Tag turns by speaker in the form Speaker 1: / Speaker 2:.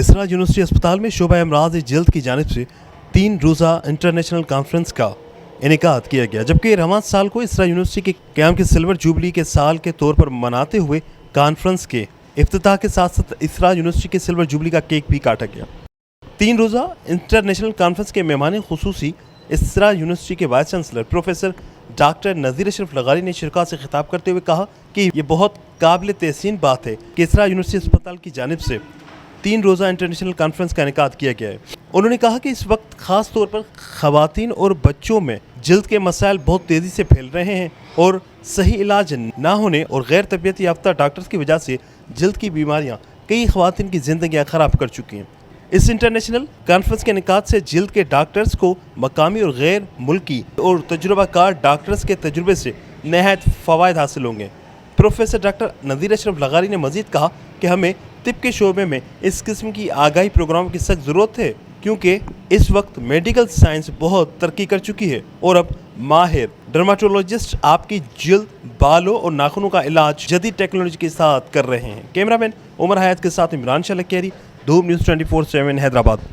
Speaker 1: इसरा यूनिवर्सिटी अस्पताल में शोबा अमराज जल्द की जानिब से 3 रोज़ा इंटरनेशनल कॉन्फ्रेंस का इनेकाद किया गया, जबकि रवां साल को इसरा यूनिवर्सिटी के क़याम के सिल्वर जुबली के साल के तौर पर मनाते हुए कॉन्फ्रेंस के इफ्तिताह के साथ साथ इसरा यूनिवर्सिटी के सिल्वर जुबली का केक भी काटा गया। 3 रोज़ा इंटरनेशनल कॉन्फ्रेंस के मेहमान खुसूसी इसरा यूनिवर्सिटी के वाइस चांसलर प्रोफेसर डॉक्टर नज़ीर अशरफ लगारी ने शिरका से खिताब करते हुए कहा कि ये बहुत काबिल तहसीन बात है कि इसरा यूनिवर्सिटी अस्पताल की जानिब से 3 रोज़ा इंटरनेशनल कॉन्फ्रेंस का इनेकाद किया गया है। उन्होंने कहा कि इस वक्त ख़ास तौर पर ख़वातीन और बच्चों में जल्द के मसाइल बहुत तेज़ी से फैल रहे हैं और सही इलाज ना होने और गैर तबीयत याफ्ता डॉक्टर्स की वजह से जल्द की बीमारियां कई ख़वातीन की ज़िंदगियां ख़राब कर चुकी हैं। इस इंटरनेशनल कॉन्फ्रेंस के इनेकाद से जल्द के डॉक्टर्स को मकामी और गैर मुल्की और तजुर्बाकार डॉक्टर्स के तजुर्बे से नहायत फ़वाइद हासिल होंगे। प्रोफेसर डॉक्टर नज़ीर अशरफ लगारी ने मज़ीद कहा कि हमें तिब के शोबे में इस किस्म की आगाही प्रोग्राम की सख्त ज़रूरत है, क्योंकि इस वक्त मेडिकल साइंस बहुत तरक्की कर चुकी है और अब माहिर डर्माटोलॉजिस्ट आपकी जल्द, बालों और नाखूनों का इलाज जदीद टेक्नोलॉजी के साथ कर रहे हैं। कैमरामैन उमर हयात के साथ इमरान शाह लकेरी, धूम न्यूज़ 24/7 हैदराबाद।